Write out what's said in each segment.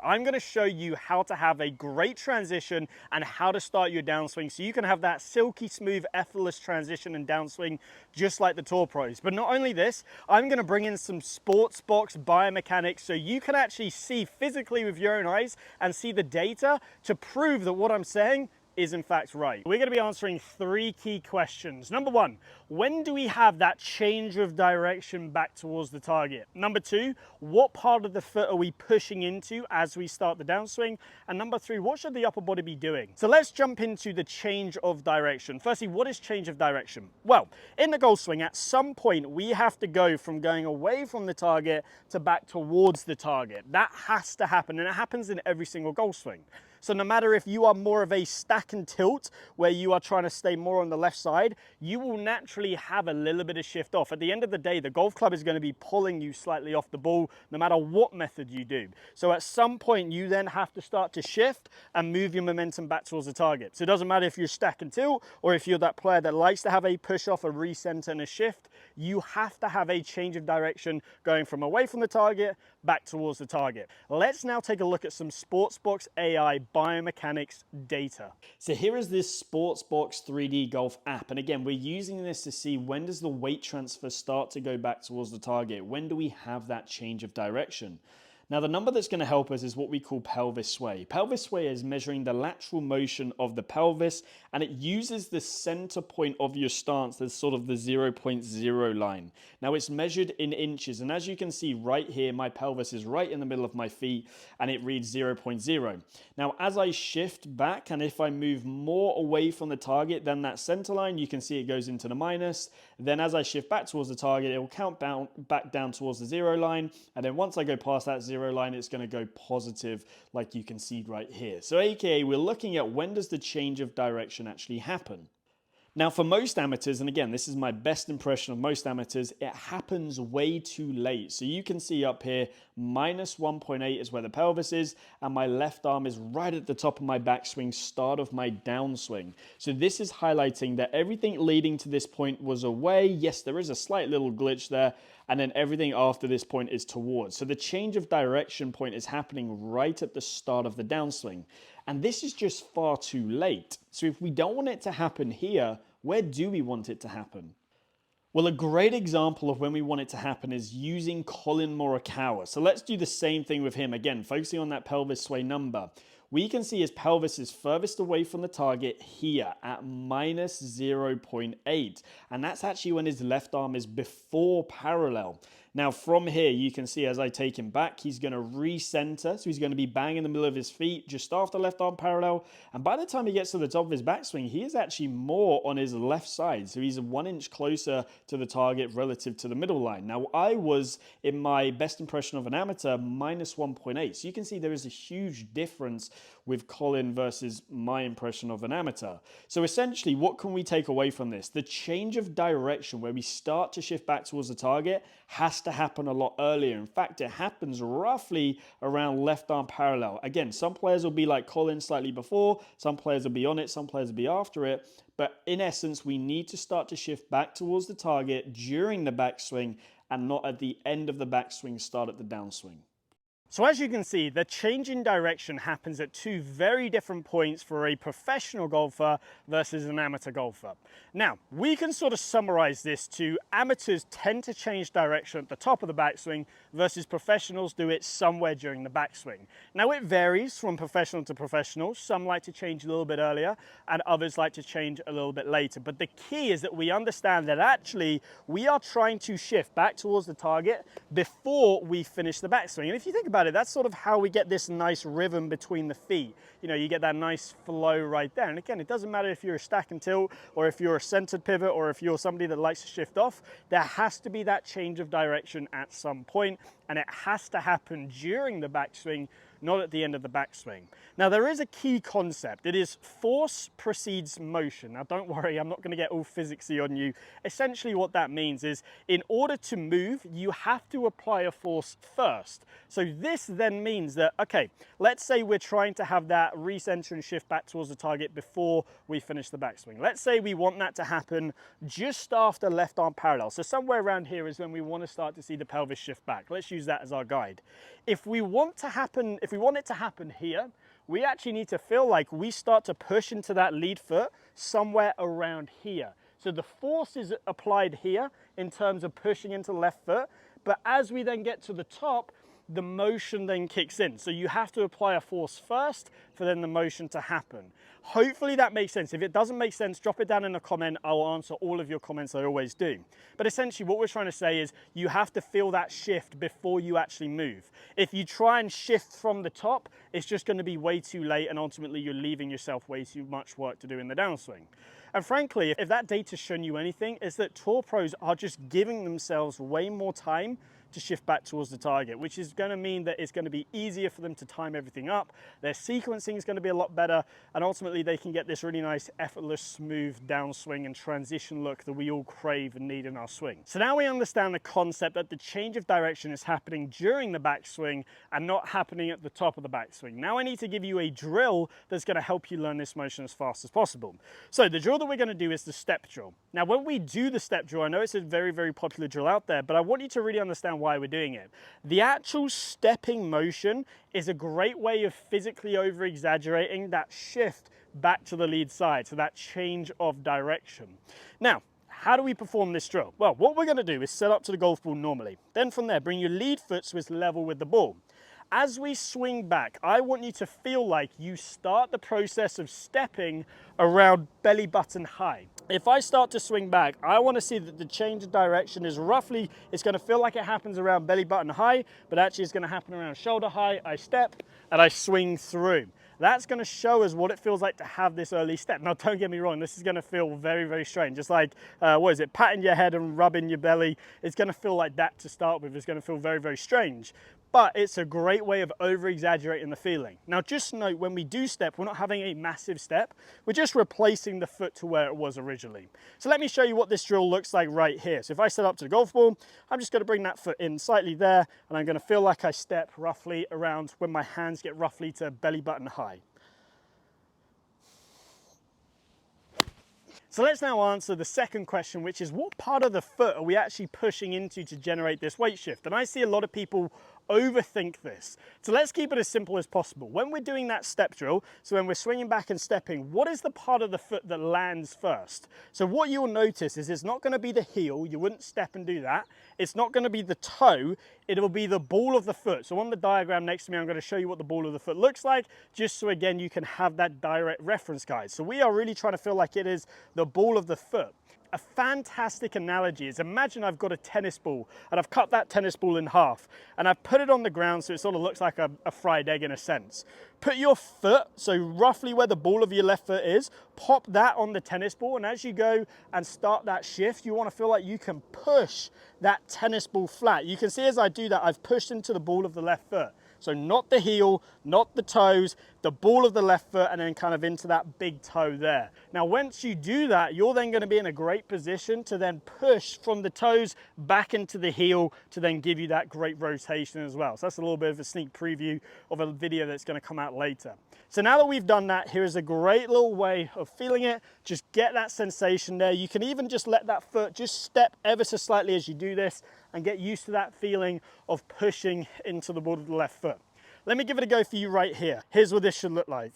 I'm going to show you how to have a great transition and how to start your downswing so you can have that silky smooth effortless transition and downswing just like the Tour Pros. But not only this, I'm going to bring in some SPORTSBOX biomechanics so you can actually see physically with your own eyes and see the data to prove that what I'm saying is in fact right. We're going to be answering 3 key questions. Number 1, when do we have that change of direction back towards the target? Number 2, what part of the foot are we pushing into as we start the downswing? And number 3, what should the upper body be doing? So let's jump into the change of direction. Firstly, what is change of direction? Well, in the golf swing, at some point we have to go from going away from the target to back towards the target. That has to happen, and it happens in every single golf swing. So no matter if you are more of a stack and tilt, where you are trying to stay more on the left side, you will naturally have a little bit of shift off. At the end of the day, the golf club is going to be pulling you slightly off the ball, no matter what method you do. So at some point, you then have to start to shift and move your momentum back towards the target. So it doesn't matter if you're stack and tilt, or if you're that player that likes to have a push off, a recenter, and a shift, you have to have a change of direction going from away from the target back towards the target. Let's now take a look at some SPORTSBOX AI biomechanics data. So here is this SPORTSBOX 3D Golf app, and again we're using this to see when does the weight transfer start to go back towards the target, when do we have that change of direction. Now the number that's going to help us is what we call pelvis sway. Pelvis sway is measuring the lateral motion of the pelvis, and it uses the center point of your stance as sort of the 0.0 line. Now it's measured in inches, and as you can see right here, my pelvis is right in the middle of my feet and it reads 0.0. Now as I shift back, and if I move more away from the target than that center line, you can see it goes into the minus. Then as I shift back towards the target, it will count back down towards the 0 line, and then once I go past that 0 line, it's going to go positive like you can see right here. So aka we're looking at when does the change of direction actually happen. Now for most amateurs, and again this is my best impression of most amateurs, it happens way too late. So you can see up here minus 1.8 is where the pelvis is, and my left arm is right at the top of my backswing, start of my downswing. So this is highlighting that everything leading to this point was away. Yes, there is a slight little glitch there, and then everything after this point is towards. So the change of direction point is happening right at the start of the downswing. And this is just far too late. So if we don't want it to happen here, where do we want it to happen? Well, a great example of when we want it to happen is using Collin Morikawa. So let's do the same thing with him. Again, focusing on that pelvis sway number. We can see his pelvis is furthest away from the target here at minus 0.8. And that's actually when his left arm is before parallel. Now from here, you can see as I take him back, he's going to recenter. So he's going to be bang in the middle of his feet just after left arm parallel. And by the time he gets to the top of his backswing, he is actually more on his left side. So he's 1 inch closer to the target relative to the middle line. Now I was, in my best impression of an amateur, minus 1.8. So you can see there is a huge difference with Collin versus my impression of an amateur. So essentially, what can we take away from this? The change of direction where we start to shift back towards the target has to happen a lot earlier. In fact, it happens roughly around left arm parallel. Again, some players will be like Collin slightly before, some players will be on it, some players will be after it. But in essence, we need to start to shift back towards the target during the backswing and not at the end of the backswing, start at the downswing. So as you can see, the change in direction happens at 2 very different points for a professional golfer versus an amateur golfer. Now, we can sort of summarize this to amateurs tend to change direction at the top of the backswing versus professionals do it somewhere during the backswing. Now, it varies from professional to professional. Some like to change a little bit earlier and others like to change a little bit later. But the key is that we understand that actually we are trying to shift back towards the target before we finish the backswing. And if you think about it, that's sort of how we get this nice rhythm between the feet. You know, you get that nice flow right there. And again, it doesn't matter if you're a stack and tilt or if you're a centered pivot or if you're somebody that likes to shift off, there has to be that change of direction at some point, and it has to happen during the backswing, not at the end of the backswing. Now there is a key concept. It is force precedes motion. Now don't worry, I'm not going to get all physicsy on you. Essentially what that means is in order to move, you have to apply a force first. So this then means that, okay, let's say we're trying to have that recenter and shift back towards the target before we finish the backswing. Let's say we want that to happen just after left arm parallel. So somewhere around here is when we want to start to see the pelvis shift back. Let's use that as our guide. If we want if we want it to happen here, we actually need to feel like we start to push into that lead foot somewhere around here. So the force is applied here in terms of pushing into the left foot, but as we then get to the top, the motion then kicks in. So you have to apply a force first for then the motion to happen. Hopefully that makes sense. If it doesn't make sense, drop it down in a comment. I'll answer all of your comments, I always do. But essentially what we're trying to say is you have to feel that shift before you actually move. If you try and shift from the top, it's just going to be way too late, and ultimately you're leaving yourself way too much work to do in the downswing. And frankly, if that data's shown you anything, it's that tour pros are just giving themselves way more time to shift back towards the target, which is going to mean that it's going to be easier for them to time everything up. Their sequencing is going to be a lot better, and ultimately they can get this really nice, effortless, smooth downswing and transition look that we all crave and need in our swing. So now we understand the concept that the change of direction is happening during the backswing and not happening at the top of the backswing. Now I need to give you a drill that's going to help you learn this motion as fast as possible. So the drill that we're going to do is the step drill. Now when we do the step drill, I know it's a very, very popular drill out there, but I want you to really understand why we're doing it. The actual stepping motion is a great way of physically over exaggerating that shift back to the lead side, so that change of direction. Now, how do we perform this drill? Well, what we're going to do is set up to the golf ball normally. Then from there, bring your lead foot so it's level with the ball. As we swing back, I want you to feel like you start the process of stepping around belly button high. If I start to swing back, I want to see that the change of direction is roughly, it's going to feel like it happens around belly button high, but actually it's going to happen around shoulder high. I step and I swing through. That's going to show us what it feels like to have this early step. Now, don't get me wrong, this is going to feel very, very strange. Just like, what is it, patting your head and rubbing your belly. It's going to feel like that to start with. It's going to feel very, very strange. But it's a great way of over-exaggerating the feeling. Now, just note, when we do step, we're not having a massive step. We're just replacing the foot to where it was originally. So let me show you what this drill looks like right here. So if I set up to the golf ball, I'm just going to bring that foot in slightly there, and I'm going to feel like I step roughly around when my hands get roughly to belly button high. So let's now answer the second question, which is what part of the foot are we actually pushing into to generate this weight shift? And I see a lot of people overthink this. So let's keep it as simple as possible. When we're doing that step drill, so when we're swinging back and stepping, what is the part of the foot that lands first? So what you'll notice is it's not going to be the heel. You wouldn't step and do that. It's not going to be the toe. It will be the ball of the foot. So on the diagram next to me, I'm going to show you what the ball of the foot looks like, just so again, you can have that direct reference guide. So we are really trying to feel like it is the ball of the foot. A fantastic analogy is, imagine I've got a tennis ball and I've cut that tennis ball in half and I've put it on the ground so it sort of looks like a fried egg in a sense. Put your foot, so roughly where the ball of your left foot is, pop that on the tennis ball, and as you go and start that shift, you want to feel like you can push that tennis ball flat. You can see as I do that, I've pushed into the ball of the left foot. So not the heel, not the toes, the ball of the left foot, and then kind of into that big toe there. Now, once you do that, you're then going to be in a great position to then push from the toes back into the heel to then give you that great rotation as well. So that's a little bit of a sneak preview of a video that's going to come out later. So now that we've done that, here is a great little way of feeling it. Just get that sensation there. You can even just let that foot just step ever so slightly as you do this and get used to that feeling of pushing into the ball of the left foot. Let me give it a go for you right here. Here's what this should look like.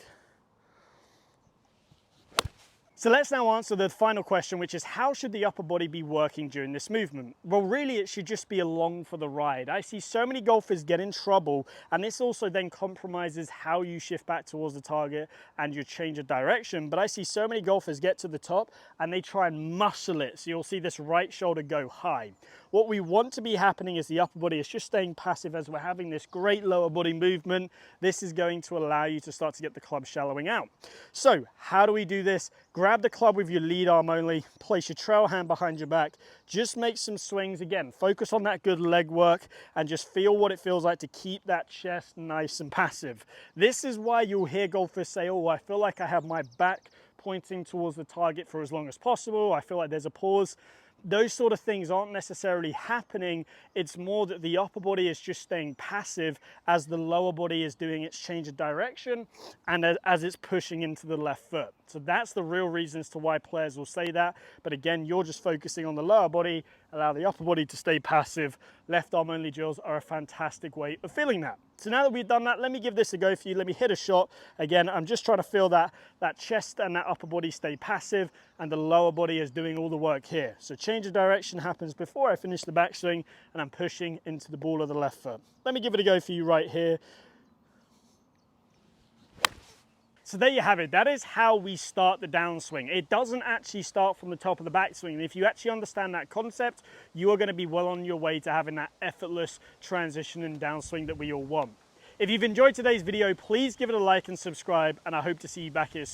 So let's now answer the final question, which is how should the upper body be working during this movement? Well, really, it should just be along for the ride. I see so many golfers get in trouble, and this also then compromises how you shift back towards the target and your change of direction. But I see so many golfers get to the top and they try and muscle it. So you'll see this right shoulder go high. What we want to be happening is the upper body is just staying passive as we're having this great lower body movement. This is going to allow you to start to get the club shallowing out. So how do we do this? Grab the club with your lead arm only, place your trail hand behind your back, just make some swings. Again, focus on that good leg work and just feel what it feels like to keep that chest nice and passive. This is why you'll hear golfers say, oh, I feel like I have my back pointing towards the target for as long as possible. I feel like there's a pause. Those sort of things aren't necessarily happening. It's more that the upper body is just staying passive as the lower body is doing its change of direction and as it's pushing into the left foot. So that's the real reason as to why players will say that. But again, you're just focusing on the lower body, allow the upper body to stay passive. Left arm only drills are a fantastic way of feeling that. So now that we've done that, let me give this a go for you. Let me hit a shot. Again, I'm just trying to feel that chest and that upper body stay passive and the lower body is doing all the work here. So change of direction happens before I finish the backswing and I'm pushing into the ball of the left foot. Let me give it a go for you right here. So there you have it. That is how we start the downswing. It doesn't actually start from the top of the backswing. And if you actually understand that concept, you are going to be well on your way to having that effortless transition and downswing that we all want. If you've enjoyed today's video, please give it a like and subscribe, and I hope to see you back here soon.